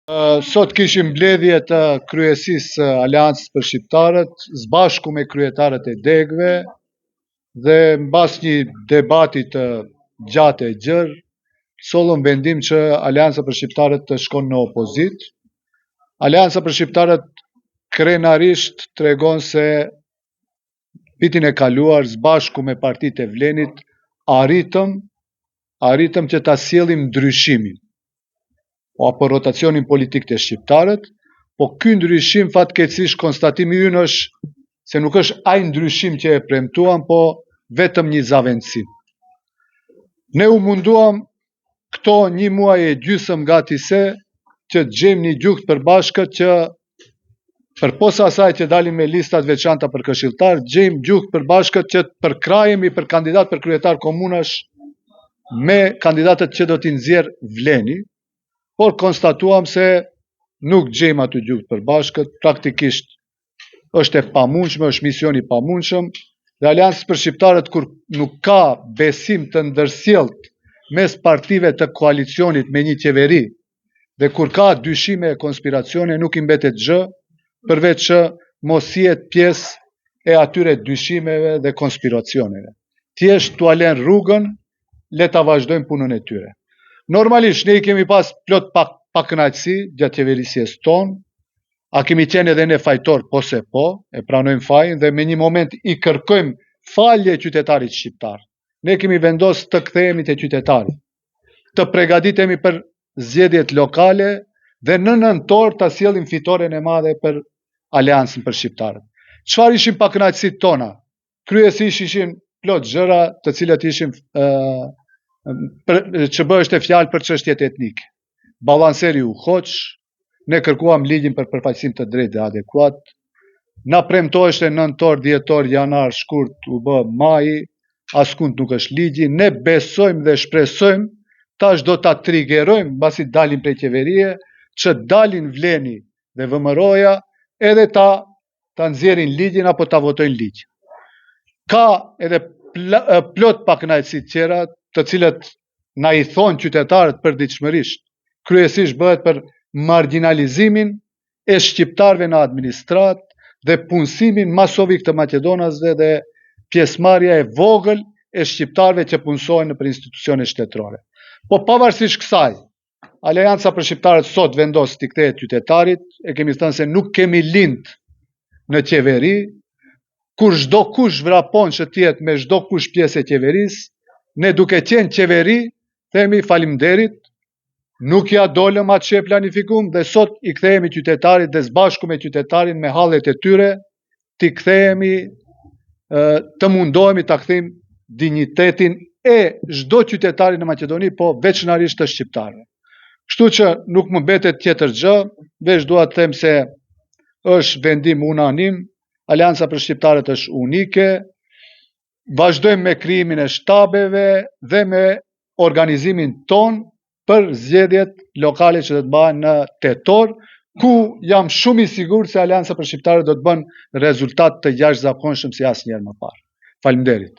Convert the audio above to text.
Sot kishim mbledhje të kryesisë së Aleancës për Shqiptarët, zbashku me kryetarët e degëve dhe mbas një debati të gjatë e gjerë, sollëm vendim që Aleanca për Shqiptarët të shkon në opozit. Aleanca për Shqiptarët krenarisht tregon se vitin e kaluar zbashku me partitë e Vlenit arritëm që ta sjellim ndryshimin apo rotacionin politik të shqiptarët, po ky ndryshim fatkeqësisht konstatimi ynë është se nuk është ai ndryshim që e premtuam, po vetëm një zaventësim. Ne u munduam këto një muaj e gjysmë gati se që të gjejmë një gjuhë të përbashkët që përposa asaj që dalim me listat veçanta për këshilltar, gjejmë gjuhë të përbashkët që të përkrahemi për kandidat për kryetar komunash me kandidatët që do t'i nxjerr Vleni, por konstatuam se nuk gjejmë aty gjuhë të përbashkët, praktikisht është e pamundshme, është mision i pamundshëm, dhe Aleancës për Shqiptarët kur nuk ka besim të ndërsjellët mes partive të koalicionit me një qeveri, dhe kur ka dyshime e konspiracione, nuk i mbetet gjë, përveç që mos jetë pjesë e atyre dyshimeve dhe konspiracioneve. Thjesht t'u alen rrugën, le ta vazhdojmë punën e tyre. Normalisht, ne i kemi pas plot pakënaqësi gjatë qeverisjes tonë, a kemi qenë edhe ne fajtor, po se po, e pranojmë fajin dhe me një moment i kërkojmë falje qytetarit shqiptar. Ne kemi vendosur të kthehemi te qytetarit, të përgatitemi për zgjedhjet lokale dhe në nëntor ta sjellim fitoren e madhe për Aleancën për Shqiptarët. Çfarë ishin pakënaqësitë tona? Kryesisht ishin plot gjëra të cilat ishin që bëheshte fjalë për çështjet etnike. Ballanceri u hoq, ne kërkuam ligjin për përfaqësim të drejtë dhe adekuat, na premtoheshte nëntor, dhjetor, janar, shkurt, u bë maji, askund nuk është ligji, ne besojmë dhe shpresojmë, tash do ta triggerojmë mbasi dalin prej qeverie, që dalin Vleni dhe VMRO-ja edhe ta nxjerrin ligjin apo ta votojnë ligj. Ka edhe plot pakënaqësi tjera, të cilët na i thonë qytetarët përditshmërisht, kryesisht bëhet për marginalizimin e shqiptarëve në administrat dhe punësimin masovik të maqedonasve dhe pjesëmarrja e vogël e shqiptarëve që punësojnë në institucione shtetërore. Po pavarësisht kësaj, Aleanca për Shqiptarët sot vendos t'i kthehet qytetarit, e kemi thënë se nuk kemi lind në qeveri, kur çdo kush vrapon që t'jetë me çdo kush pjesë e qeverisë, ne duke qenë qeveri, themi faleminderit, nuk ja dolëm atë që e planifikuam dhe sot i kthehemi qytetarit dhe sbashku me qytetarin me hallet e tyre, t'i kthehemi, të mundohemi ta kthejmë dinjitetin e çdo qytetari në Maqedoni, po veçanërisht të shqiptarëve. Kështu që nuk më mbetet tjetër gjë, veç dua të them se është vendim unanim, Aleanca për Shqiptarët është unike, vazhdojmë me krijimin e shtabeve dhe me organizimin ton për zgjedhjet lokale që do të bëhen në tetor, ku jam shumë i sigurt se Aleanca për Shqiptarët do të bën rezultat të jashtëzakonshëm si asnjëherë më parë. Faleminderit.